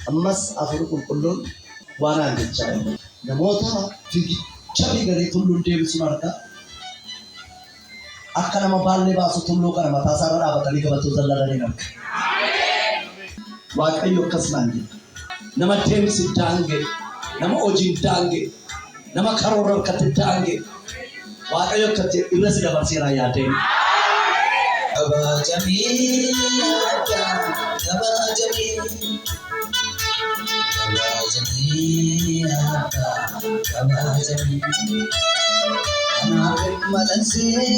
ammas afur qulqulluun waan jechaa namoota fiigicha garee tulluun deebisuun argaa akka nama baallee baasu tulluu kana mataa isaa irra dhaabatanii gabatoo zallalanii arga. Waaqayyo akkas naan jedhe nama deemsi daange nama hojiin daange nama karoora harkatti daange waaqayyo akkatti irra si dabarseera yaadeen. Kabajamii Anaafin malansene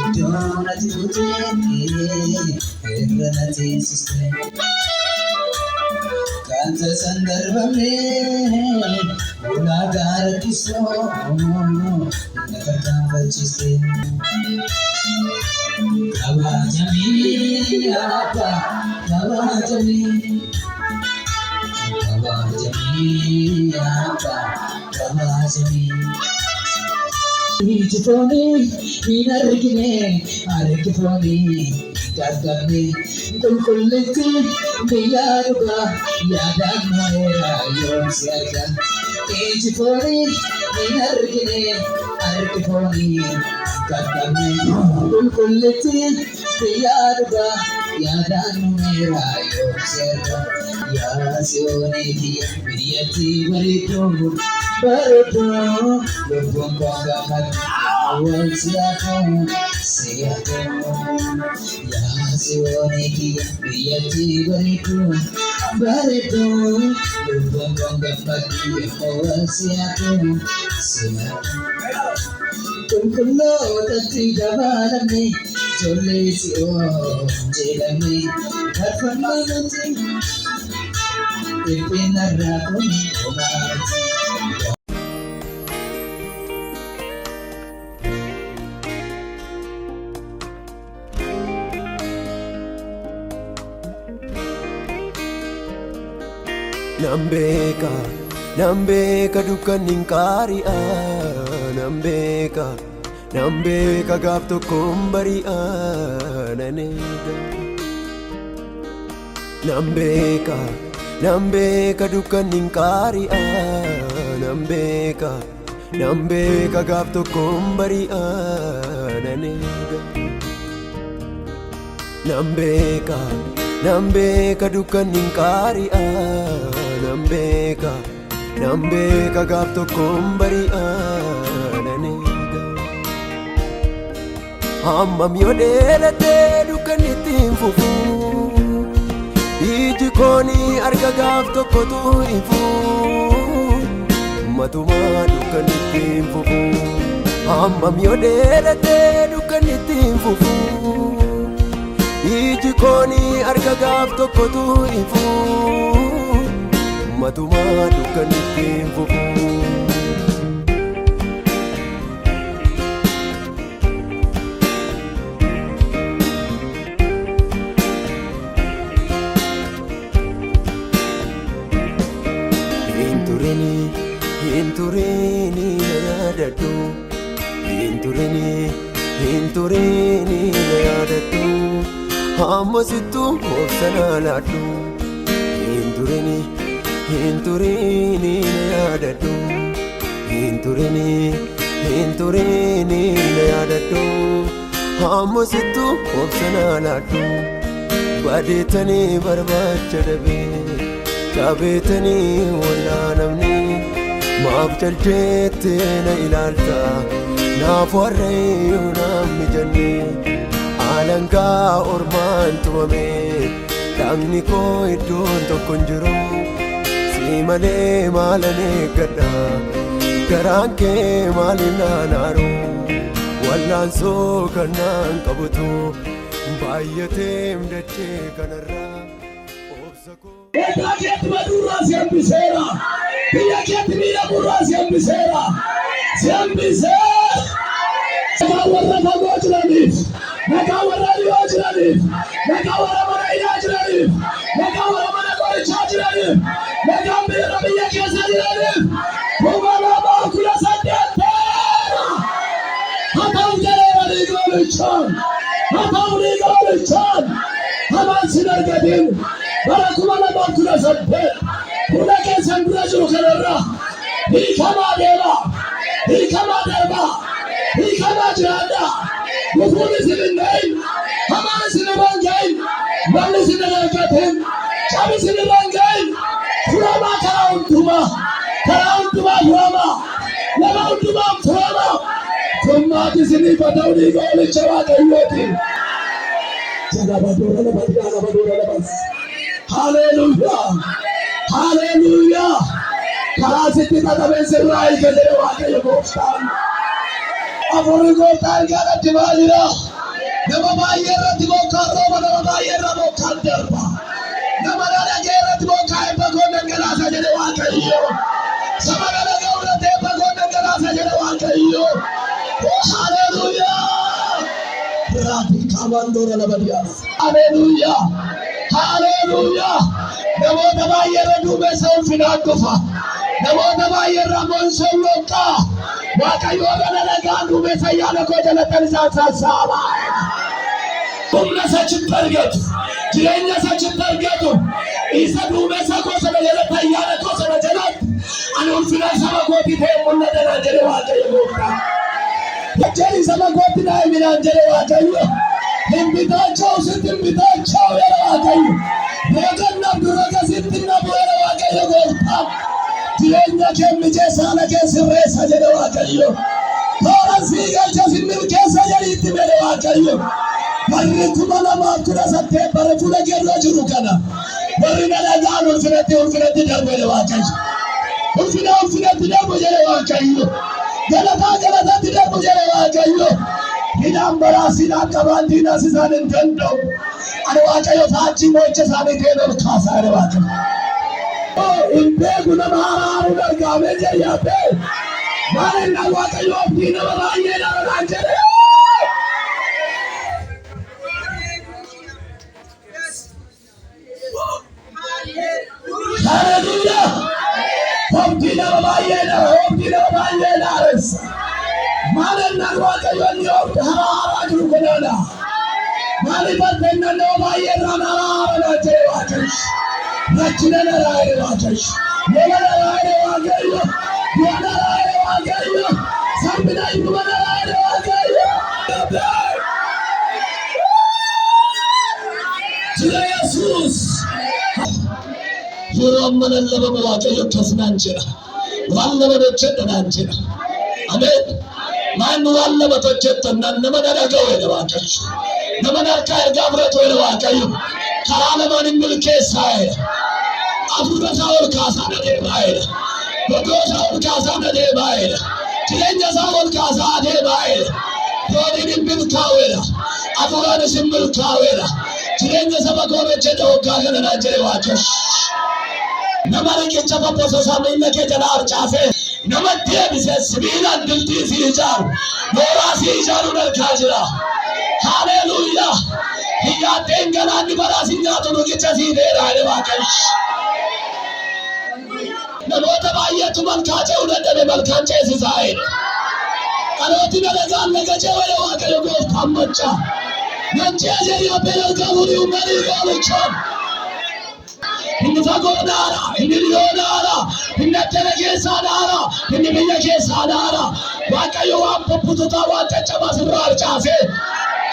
iddoon ati fuutee irra na teessiste kan tasan darbamee ulaa gaaratisoo na tarkaanfachiste. Kabajamii Abba kabajamii Abba kabajamii. Ijifoni inargine argifoni gaggamne qulqulletti biyyaadhuga yaadaan mo'eera yoom si argan. Ijifoni inargine argifoni gaggamne qulqulletti biyyaadhuga yaadaan mo'eera yoom si argan. Yaa Siyooniti biyyatti bareedduu bareedduu lubbuun koo gammadu wal siyaafuu yaa Siyooniti biyyatti bareedduu bareedduu lubbuun koo gammadu wal siyaafuu qulqullootatti dabalamne ijoollee Siyoon jedhamne faarfannaa nuti Ipinarra kuni omati. Nambeka dukkanin kari'a nambeka gaaf tokkoon bari'a nanega Nambeka dukkanin kari'a nambeka gaaf tokkoon bari'a nanega Nambeka dukkanin kari'a nambeka gaaf tokkoon bari'a nanega Hammam yoo dheeratee dukkanittiin fufuu Iji kooni arga gaaf tokkotu ifuu Matumaa dukkanittiin fufuu Hammam yoo dheeratee dukkanittiin fufuu Iji kooni arga gaaf tokkotu ifuu Matumaa dukkanittiin fufuu Hinturini na yaadadhu Hinturini na yaadadhu Hammasittu obsana laadhu Hinturini na yaadadhu Hinturini na yaadadhu Hammasittu obsana laadhu Badeetanii barbaacha dhabee Qabeetanii wallaanamni Maaf jaljeetti na ilaalta naaf warreeyyuu namni jenne alangaa ormaan tumame dhagni koo iddoon tokko hin jiru si malee maalan eeggadha garaan kee maaliin naanaaru wallaansoo kannaan qabutu baay'ateem dachee kanarraa obsa koo. Egaa keetti maduurraa si hambiseera. Biyya keetti miidhagurraa si hambiseera. Si hambisee. Nagaa warra fagoo jiraniif, nagaa warra dhiyoo jiraniif, nagaa warra mana hidhaa jiraniif, nagaa warra mana qorichaa jiraniif, nagaa biyya keessa jiraniif, 2018 hatam jedheera liigoolichaan, hatam liigoolichaan, hamaan sin argatin. barakuma lama kudha saddeet fuula keessan dura jiru kanarra hiikamaa deema hiikamaa darba hiikamaa jiraadha gufuun isin hin ga'in hamaan isin irraan ga'in namni isin hin argatin cabi isin irraan ga'in furamaa karaa hundumaa furamaa nama hundumaa furamaa tummaati isinii fata'u dhiiga olicha waaqayyooti. Hallelujah. Hallelujah. Karaa sitti xaxameen sirraa hiika jedhe waaqayyo gooftaan. Afurri gooftaan gaadhatti maalidha? Nama baay'ee irratti bokkaan rooba, nama baay'ee irra bokkaan darba. Nama dhadhagee irratti bokkaan eebba koo dhangalaasa jedhe waaqayyo. Sama dhadhagee irratti eebba koo dhangalaasa jedhe waaqayyo. Hallelujah. Kabandora labadias. Hallelujah. Hallelujah. Namoota baay'ee irra duumessa ulfinaan dhufa. Namoota baay'ee irra monsoon loqaa. Waaqayyo irra dhadhagaan duumessa ayyaana koo jalatti isaan sassaaba. Humna sachitti argatu. Jireenya sachitti argatu. Isa duumessa koo sana jalatti ayyaana koo sana jalatti. Ani ulfina saba kootii ta'e mul'ata jedhe waaqayyo gooftaan. Jajjani saba kootti daa'iminaan jedhe waaqayyo. Invitaቸው ስትንቢታቸው የዋቀዩ የገናም ድረገ ስትነቡ የዋቀዩ ጎርታ ጅሬኛ ከሚቼ ሳለከ ስሬሳ ጀደ ዋቀዩ ቶረሲ ገልቸ ሲምል ኬሰ ጀሪት በደ ዋቀዩ በርኩ በለማ ኩረ ሰቴ በረፉለ ገሮ ጅሩ ከና በርነ ለጋን ወልፍነት ደርቦ የደ ዋቀዩ ወልፍነት ደርቦ የደ ዋቀዩ ገለታ ደርቦ የደ ዋቀዩ Hidam barasi na kabandi na sizane ntendo. Anawaka yo faji moche sani teno kasa anawaka. Oh, imbegu na mahararu na gameja yape. Mane na waka yo pina wabanye na ranjere. Hallelujah. Pina wabanye na resa. Mane na waka yo niyo harara juru konana. Mane batena no baye rana na jewakesh. Rachina na rae wakesh. Yena na rae wakeyo. Yena na rae wakeyo. Sambina ibu na rae wakeyo. Jira Jesus. Yuramana laba wakeyo kasnanjira. Walla bado chetananjira. Amen. Manu Allah batochetan nama naraga wele wakayu, nama narka gabrat wele wakayu. Karala manin mulke sae, afura saur kasana de bae, bodo saur kasana de bae, tilenya saur kasana de bae. Rodi nimbil kawela, afura nisimbil kawela, tilenya sabakome cheto kagana na jere wakayu. Namara ke chapa posa samina ke janar chafe. Namaste bise sibila dilti sijar mora sijar unal kajira. Hallelujah. Hiya tengala ni barasi nyato nuki chasi de rae wakash. Namota baye tumal kache unal de malkanche sisae. Karoti na legan legache wale wakayo go thammacha. Nanche ajeri apel kavuri umari galucham. Inni fagodara, inni liyodara, inni tereke sadara, inni biyyake sadara. Waaqayyo waan poppututa waan caccaba sirraa arcaase.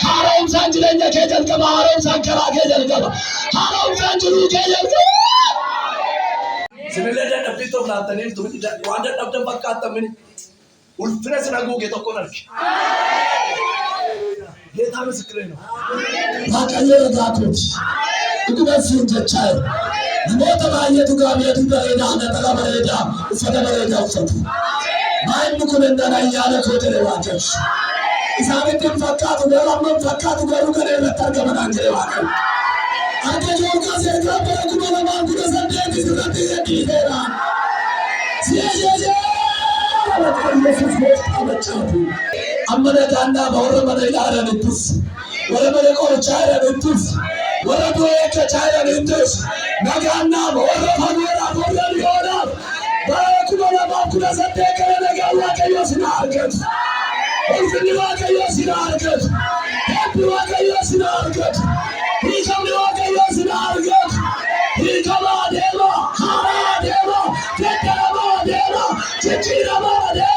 Haaromsaan jireenya kee jalqaba, haaromsaan karaa kee jalqaba, haaromsaan jiruu kee jalqaba. Sinillee dadhabbiittoof laattaniif waan dadhabdan fakkaattamini ulfina sin haguuge tokkoon arge. Geeta ምስክሬ ነው. Waaqayyo ragaa kooti. Dhuguma siin jechaa namoota baay'eetu gaabiyatu bareedaa naxala bareedaa uffata bareedaa uffatu. Maayinni kun endana ayyaana koo jedhe waaqessu. Isaanitti hin fakkaatu garuu amma hin fakkaatu garuu kana irratti argamanaan jedhe waaqessu. Akka Joorgaas ergaa bara 2018 irratti dhiiseera. Yesuus gooftaa machaatu. Amma nagaannaa warra mana ilaalanittis, warra mana qorichaa ilaalanittis, warra du'ee eeggachaa ilaalanittis, nagaannaa warra fagoodhaaf warra dhiyoodhaaf bara 2018 kana nagaan Waaqayyo sin argatu. Ulfinni Waaqayyo sin argatu. Eebbi Waaqayyo sin argatu. Hiikamni Waaqayyo sin argatu. deema, haaraa deema, geeddaramaa deema, jijjiiramaa deema.